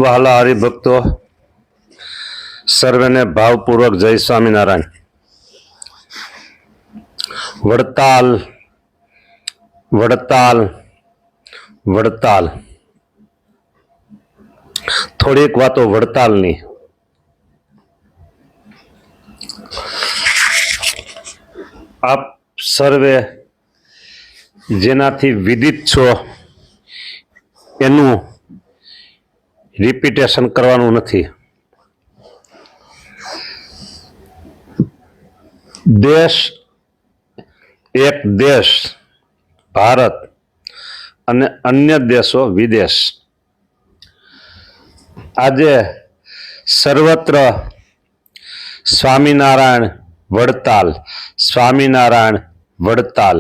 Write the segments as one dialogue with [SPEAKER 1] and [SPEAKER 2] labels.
[SPEAKER 1] વહાલા હરિભક્તો સર્વેને ભાવપૂર્વક જય સ્વામિનારાયણ. વડતાલ વડતાલ વડતાલ થોડીક વાતો વડતાલની. આપ સર્વે જેનાથી વિદિત છો એનું રિપીટેશન કરવાનું નથી. દેશ એક દેશ ભારત અને અન્ય દેશો વિદેશ. આજે સર્વત્ર સ્વામિનારાયણ વડતાલ, સ્વામિનારાયણ વડતાલ,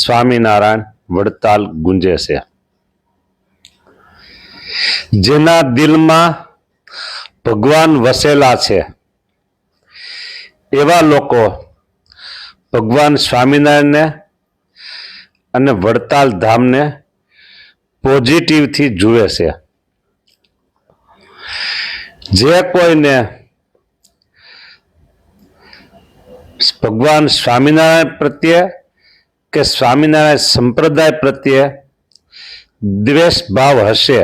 [SPEAKER 1] સ્વામિનારાયણ વડતાલ ગુંજે છે. જેના દિલમાં ભગવાન વસેલા છે એવા લોકો ભગવાન સ્વામિનારાયણને અને વડતાલ ધામને પોઝિટિવથી જુએ છે. જે કોઈને ભગવાન સ્વામિનારાયણ પ્રત્યે કે સ્વામિનારાયણ સંપ્રદાય પ્રત્યે દ્વેષ ભાવ હશે,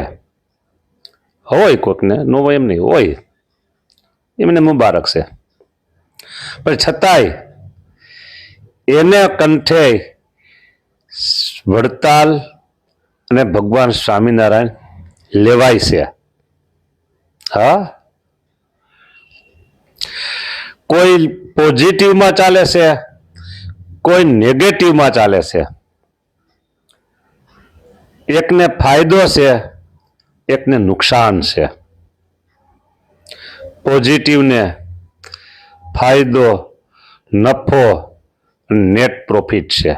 [SPEAKER 1] હોય કોઈકને, નો હોય એમ નહીં, હોય એમને મુબારક છે, પણ છતાંય એને કંઠે વડતાલ અને ભગવાન સ્વામિનારાયણ લેવાય છે. હા, કોઈ પોઝિટિવમાં ચાલે છે, કોઈ નેગેટિવમાં ચાલે છે. એકને ફાયદો છે, એકને નુકસાન છે. પોઝિટિવને ફાયદો, નફો, નેટ પ્રોફિટ છે.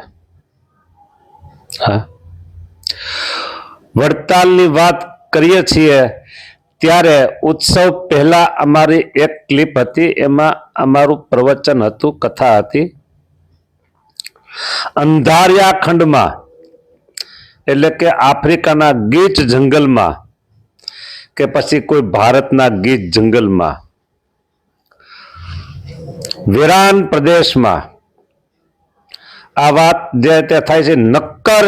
[SPEAKER 1] હા, વડતાલની વાત કરીએ છીએ ત્યારે ઉત્સવ પહેલા અમારી એક ક્લિપ હતી, એમાં અમારું પ્રવચન હતું, કથા હતી. અંધારિયા ખંડમાં એટલે કે આફ્રિકાના ગીચ જંગલમાં કે પછી કોઈ ભારતના ગીચ જંગલમાં, વેરાન પ્રદેશમાં આ વાત જે તે થાય છે, નક્કર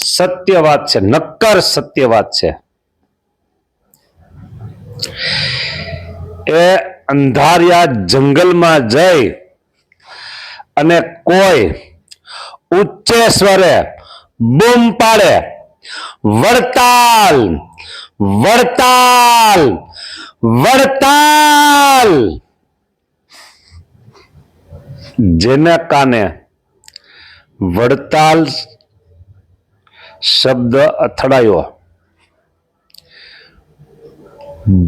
[SPEAKER 1] સત્ય વાત છે, નક્કર સત્ય વાત છે. એ અંધારિયા જંગલમાં જઈ અને કોઈ ઉચ્ચે સ્વરે બૂમ પાડે, વડતાલ વડતાલ વડતાલ, જેના કાને વડતાલ શબ્દ અથડાયો.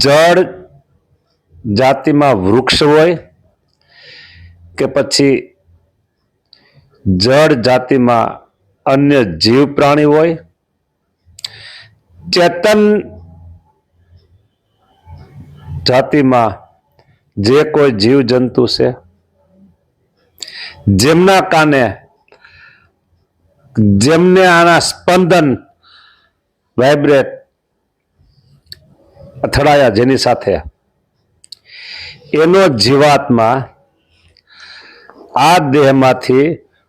[SPEAKER 1] જળ જાતિમાં વૃક્ષ હોય કે પછી જળ જાતિમાં અન્ય જીવ પ્રાણી હોય, ચેતન જાતિમાં જે કોઈ જીવ જંતુ છે, જેમના કાને જેમને આના સ્પંદન વાઇબ્રેટ અથડાયા, જેની સાથે એનો જીવાત્મા આ દેહમાંથી,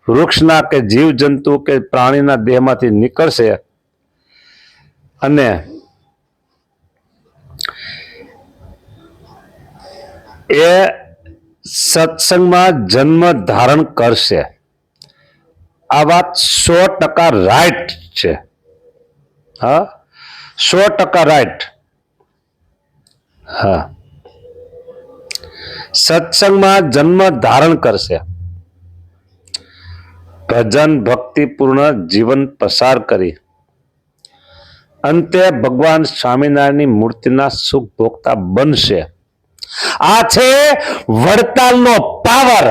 [SPEAKER 1] વૃક્ષના કે જીવ જંતુ કે પ્રાણીના દેહમાંથી નીકળશે અને એ સત્સંગમાં જન્મ ધારણ કરશે. આ વાત 100% રાઈટ છે. હા, 100% રાઈટ. હા, સત્સંગમાં જન્મ ધારણ કરશે, ભજન ભક્તિપૂર્ણ જીવન પસાર કરી અંતે ભગવાન સ્વામિનારાયણની મૂર્તિના સુખ ભોગતા બનશે. આ છે વડતાલનો પાવર.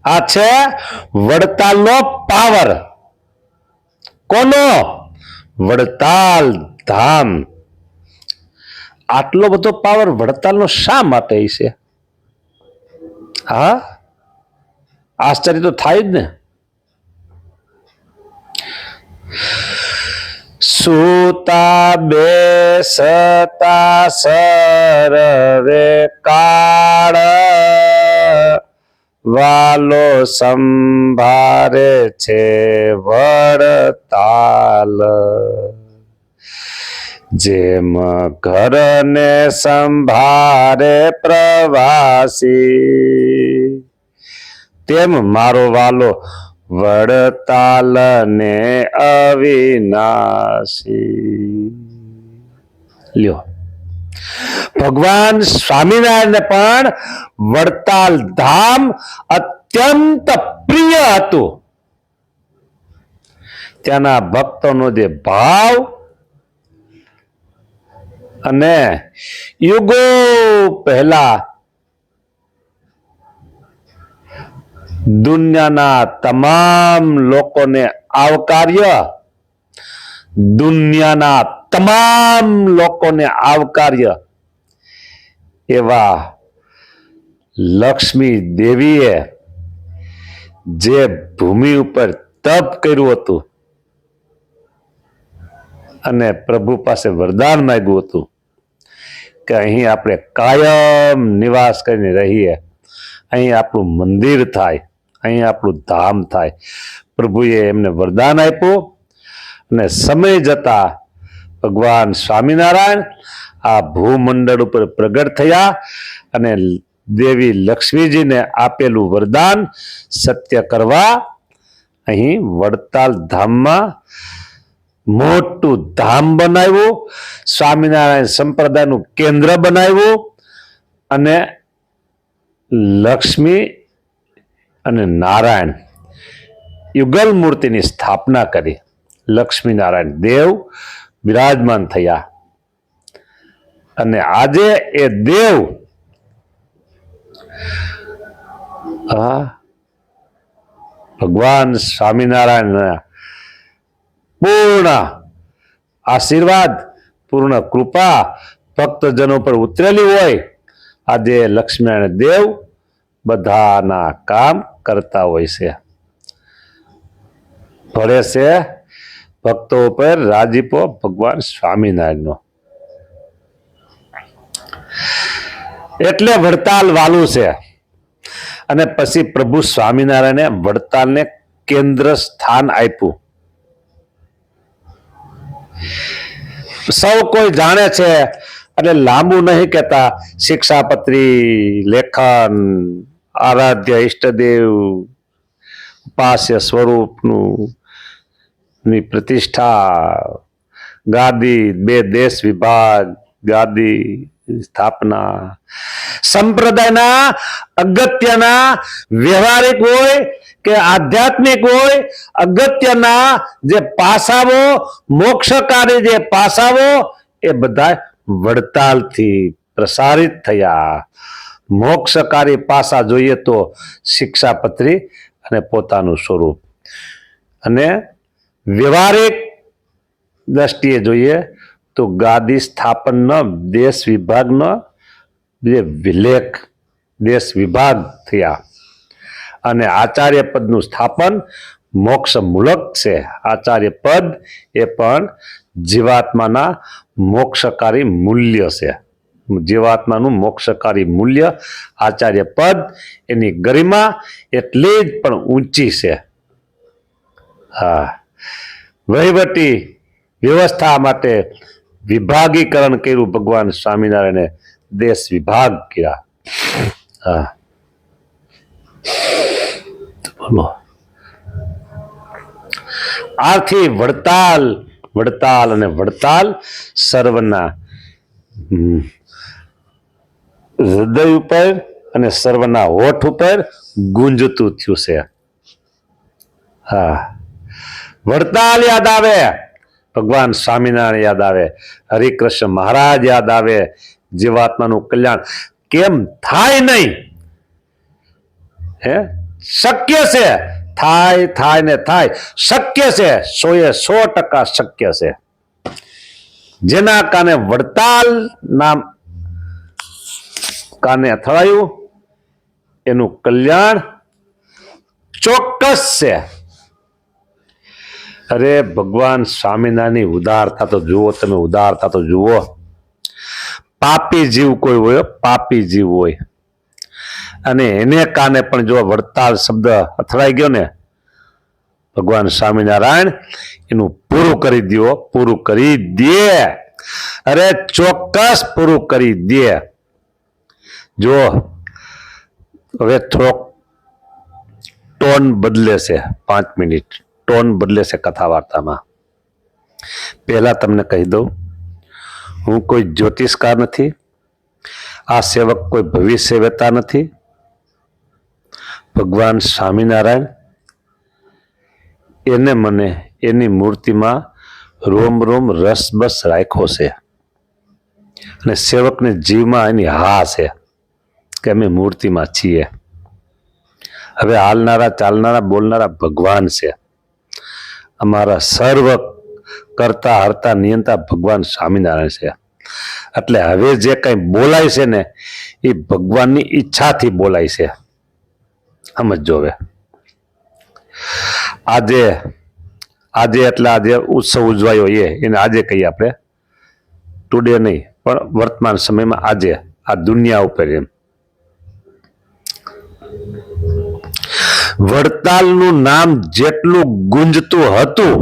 [SPEAKER 1] આ છે વડતાલનો પાવર. કોનો? વડતાલ ધામ. આટલો બધો પાવર વડતાલનો શા માટે છે? હા, આશ્ચર્ય તો થાય જ ને. સુતા બેસતા સરવે કાળ વાલો સંભારે છે વડતાલ. જેમ ઘરને સંભારે પ્રવાસી તેમ મારો વાલો વડતાલ ને અવિનાશી. લ્યો, ભગવાન સ્વામિનારાયણને પણ વડતાલ ધામ અત્યંત પ્રિય હતું. ત્યાંના ભક્તોનો જે ભાવ અને યુગો પહેલા દુનિયાના તમામ લોકોને આવકાર્ય, દુનિયાના તમામ લોકોને આવકાર્ય એવા લક્ષ્મી દેવીએ જે ભૂમિ ઉપર તપ કર્યું હતું અને પ્રભુ પાસે વરદાન માંગ્યું હતું કે અહીં આપણે કાયમ નિવાસ કરીને રહીએ, અહીં આપણું મંદિર થાય, અહીં આપણું ધામ થાય. પ્રભુએ એમને વરદાન આપ્યું અને સમય જતા ભગવાન સ્વામિનારાયણ આ ભૂમંડળ ઉપર પ્રગટ થયા અને દેવી લક્ષ્મીજીને આપેલું વરદાન સત્ય કરવા અહીં વડતાલ ધામમાં મોટું ધામ બનાવ્યું, સ્વામિનારાયણ સંપ્રદાયનું કેન્દ્ર બનાવ્યું અને લક્ષ્મી અને નારાયણ યુગલ મૂર્તિની સ્થાપના કરી. લક્ષ્મીનારાયણ દેવ બિરાજમાન થયા અને આજે એ દેવ ભગવાન સ્વામિનારાયણના પૂર્ણ આશીર્વાદ, પૂર્ણ કૃપા ભક્તજનો પર ઉતરેલી હોય. આજે લક્ષ્મીનારાયણ દેવ બધાના કામ કરતા હોય છે, ભળે છે ભક્તો ઉપર રાજીપો ભગવાન સ્વામિનારાયણનો. એટલે વડતાલ વાલું છે. અને પછી પ્રભુ સ્વામિનારાયણે વડતાલને કેન્દ્ર સ્થાન આપ્યું. સૌ કોઈ જાણે છે એટલે લાંબુ નહીં કહેતા. શિક્ષાપત્રી, લેખન, આરાધ્ય ઈષ્ટદેવ, ઉપાસ્ય સ્વરૂપનું ની પ્રતિષ્ઠા, ગાદી, 2 દેશ વિભાગ, ગાદી સ્થાપના, સંપ્રદાયના અગત્યના વ્યવહારિક હોય કે આધ્યાત્મિક હોય અગત્યના જે પાસાઓ, મોક્ષકારી જે પાસાઓ એ બધા વડતાલથી પ્રસારિત થયા. મોક્ષકારી પાસા જોઈએ તો શિક્ષાપત્રી અને પોતાનું સ્વરૂપ, અને વ્યવહારિક દ્રષ્ટિએ જોઈએ તો ગાદી સ્થાપનનો દેશ વિભાગનો જે વિલેખ, દેશ વિભાગ થયા. અને આચાર્ય પદનું સ્થાપન મોક્ષ મૂલક છે. આચાર્ય પદ એ પણ જીવાત્માના મોક્ષકારી મૂલ્ય છે. જીવાત્માનું મોક્ષકારી મૂલ્ય આચાર્ય પદ, એની ગરિમા એટલી જ પણ ઊંચી છે. વહીવટી વ્યવસ્થા માટે વિભાગીકરણ કર્યું ભગવાન સ્વામિનારાયણે, દેશ વિભાગ કર્યા. બોલો, આથી વડતાલ, વડતાલ અને વડતાલ સર્વના હૃદય ઉપર અને સર્વના હોઠ ઉપર ગુંજતું થયું છે. વડતાલ યાદ આવે, ભગવાન સ્વામિનારાયણ યાદ આવે, હરિકૃષ્ણ મહારાજ યાદ આવે. જીવાત્માનું કલ્યાણ કેમ થાય નહીં? શક્ય છે, થાય ને થાય, શક્ય છે, 100% શક્ય છે. જેના કાને વડતાલ નામ કાને અથડાયું એનું કલ્યાણ ચોક્કસ છે. અરે ભગવાન સ્વામિનારાયણની ઉદારતા તો જુઓ તમે, ઉદારતા તો જુઓ. પાપી જીવ કોઈ હોય, પાપી જીવ હોય, અને એને કાને પણ જો વડતાલ શબ્દ અથડાઈ ગયો ને, ભગવાન સ્વામિનારાયણ એનું પૂરું કરી દો, પૂરું કરી દે. અરે ચોક્કસ પૂરું કરી દે. જો હવે થોડોક ટોન બદલે છે, 5 મિનિટ ટોન બદલે છે કથા વાર્તામાં. પહેલા તમને કહી દઉં, હું કોઈ જ્યોતિષકાર નથી, આ સેવક કોઈ ભવિષ્ય વેતા નથી. ભગવાન સ્વામિનારાયણ એને મને એની મૂર્તિમાં રોમ રોમ રસબસ રાખ્યો છે, અને સેવકને જીવમાં એની હા છે કે અમે મૂર્તિમાં છીએ. હવે હાલનારા, ચાલનારા, બોલનારા ભગવાન છે. અમારા સર્વ કરતા હરતા નિયંતા ભગવાન સ્વામિનારાયણ છે. એટલે હવે જે કંઈ બોલાય છે ને એ ભગવાનની ઈચ્છાથી બોલાય છે. સમજો. હવે આજે એટલે આજે ઉત્સવ ઉજવાયો એને આજે કહીએ આપણે, ટુડે નહીં પણ વર્તમાન સમયમાં આજે આ દુનિયા ઉપર એમ વડતાલનું નામ જેટલું ગુંજતું હતું,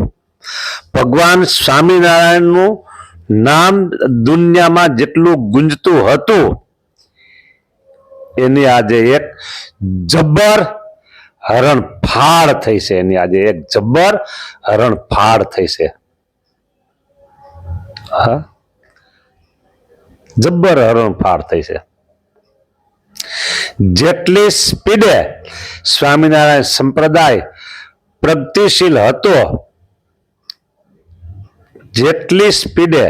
[SPEAKER 1] ભગવાન સ્વામિનારાયણનું નામ દુનિયામાં જેટલું ગુંજતું હતું, એની આજે એક જબ્બર હરણફાળ થઈ છે. એની આજે એક જબ્બર હરણફાળ થઈ છે. હા, જબ્બર હરણફાળ થઈ છે. જેટલી સ્પીડે સ્વામિનારાયણ સંપ્રદાય પ્રગતિશીલ હતો, જેટલી સ્પીડે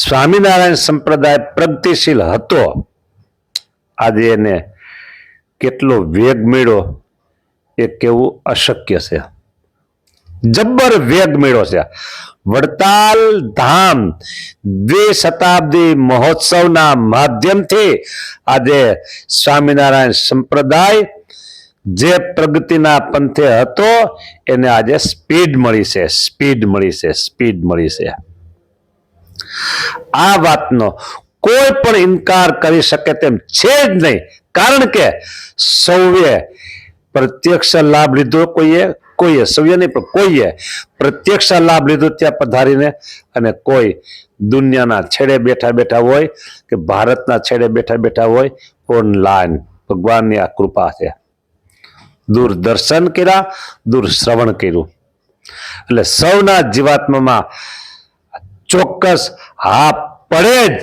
[SPEAKER 1] સ્વામિનારાયણ સંપ્રદાય પ્રગતિશીલ હતો, આજે એને કેટલો વેગ મળ્યો એ કહેવું અશક્ય છે. જબ્બર વેગ મળ્યો છે. વડતાલ ધામ દ્વિશતાબ્દી મહોત્સવના માધ્યમથી આજે સ્વામિનારાયણ સંપ્રદાય જે પ્રગતિના પંથે હતો એને આજે સ્પીડ મળી છે, સ્પીડ મળી છે, સ્પીડ મળી છે. આ વાતનો કોઈ પણ ઇનકાર કરી શકે તેમ છે જ નહીં, કારણ કે સૌએ પ્રત્યક્ષ લાભ લીધો, કોઈએ સૌએ નહીં પણ કોઈએ પ્રત્યક્ષ લાભ લીધો ત્યાં પધારીને, અને કોઈ દુનિયાના છેડે બેઠા બેઠા હોય કે ભારતના છેડે બેઠા બેઠા હોય, ઓનલાઈન ભગવાનની આ કૃપા છે. દૂરદર્શન કર્યા, દૂર શ્રવણ કર્યું, એટલે સૌના જીવાત્મામાં ચોક્કસ હા પડે જ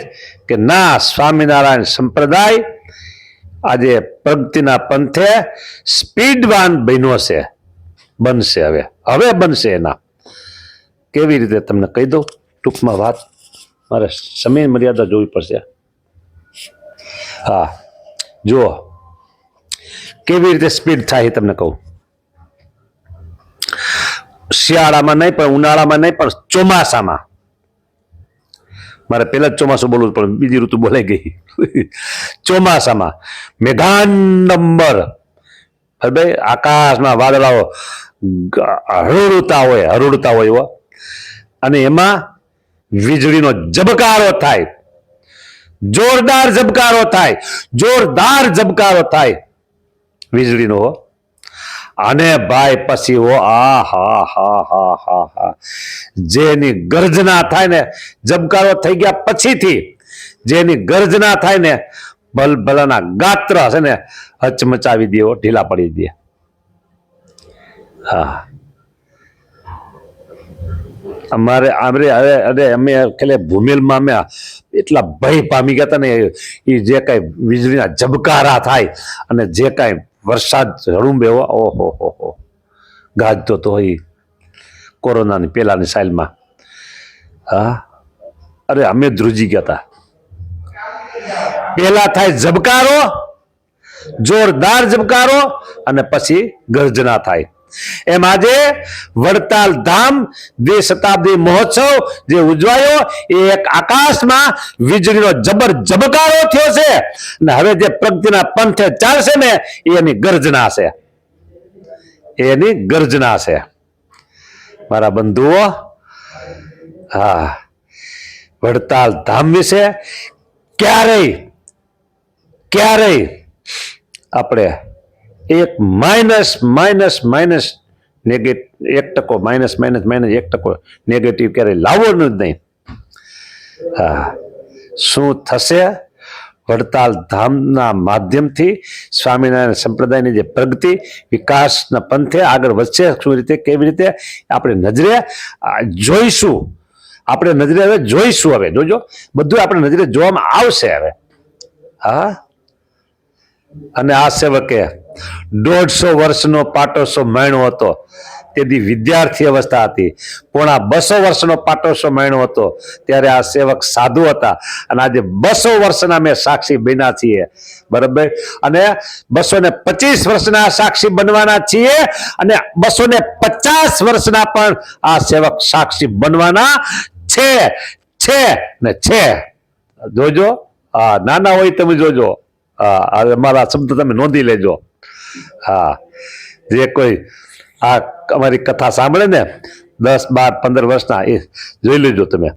[SPEAKER 1] કે ના, સ્વામિનારાયણ સંપ્રદાય આજે પ્રગતિના પંથે સ્પીડવાન બન્યો છે, બનશે. હવે બનશે. એના કેવી રીતે તમને કહી દઉં ટૂંકમાં વાત, મારે સમય મર્યાદા જોવી પડશે. હા, જુઓ કેવી રીતે સ્પીડ થાય તમને કહું. શિયાળામાં નહીં પણ ઉનાળામાં નહીં પણ ચોમાસામાં, મારે પહેલા જ ચોમાસું બોલવું પણ બીજી ઋતુ બોલાઈ ગઈ. ચોમાસામાં મેઘાંડંબર, ભાઈ આકાશમાં વાદળાઓ હરુડતા હોય અને એમાં વીજળીનો ઝબકારો થાય, જોરદાર ઝબકારો થાય, જોરદાર ઝબકારો થાય વીજળીનો. અને ભાઈ પછી આ હા હા હા હા હા જેની ગર્જના થાય ને, ઝબકારો થઈ ગયા પછીથી જેની ગર્જના થાય ને, ભલભલાના ગાત્ર છે ને હચમચાવી દે, ઢીલા પડી દે. હા, અમારે અમે ખેલે ભૂમિલમાં અમે એટલા ભય પામી ગયા હતા ને, એ જે કઈ વીજળીના ઝબકારા થાય અને જે કઈ વરસાદ હળુંબે, ઓહો ગાજતો તો એ કોરોનાની પેલાની સાલમાં. હા, અરે અમે ધ્રુજી ગયા હતા. પેલા થાય ઝબકારો, જોરદાર ઝબકારો, અને પછી ગર્જના થાય. એમ આજે વડતાલ ધામ દ્વિશતાબ્દી મહોત્સવ જે ઉજવાયો એ એક આકાશમાં વીજળીનો જબર ઝબકારો થયો છે, અને હવે જે પ્રગતિના પંથે ચાલશે ને એની ગર્જના છે, એની ગર્જના છે. મારા બંધુઓ, હા, વડતાલ ધામ વિશે ક્યારેય આપણે એક -1% નેગેટિવ ક્યારેય લાવવાનું જ નહીં. હા, શું થશે? વડતાલ ધામના માધ્યમથી સ્વામિનારાયણ સંપ્રદાયની જે પ્રગતિ વિકાસના પંથે આગળ વધશે, શું રીતે, કેવી રીતે આપણે નજરે જોઈશું. હવે જોજો, બધું આપણે નજરે જોવામાં આવશે હવે. હા, અને આ સેવકે 150 વર્ષનો પાટોત્સવ માણ્યો હતો. તેથી વિદ્યાર્થી અવસ્થા હતી. પોણા 200 વર્ષનો પાટોત્સવ માણ્યો હતો ત્યારે આ સેવક સાધુ હતા. અને આજે 200 વર્ષના અમે સાક્ષી બન્યા છીએ. બરાબર. અને 225 વર્ષના સાક્ષી બનવાના છીએ. અને 250 વર્ષના પણ આ સેવક સાક્ષી બનવાના છે. જોજો. નાના હોય તમે જોજો. મારા શબ્દ તમે નોંધી લેજો. હા, જે કોઈ આ અમારી કથા સાંભળે ને 10, 12, 15 વર્ષના, એ જોઈ લેજો તમે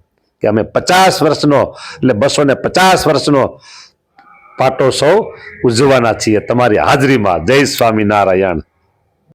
[SPEAKER 1] કે અમે 50 વર્ષનો એટલે 250 વર્ષનો પાટોત્સવ ઉજવવાના છીએ તમારી હાજરીમાં. જય સ્વામિનારાયણ.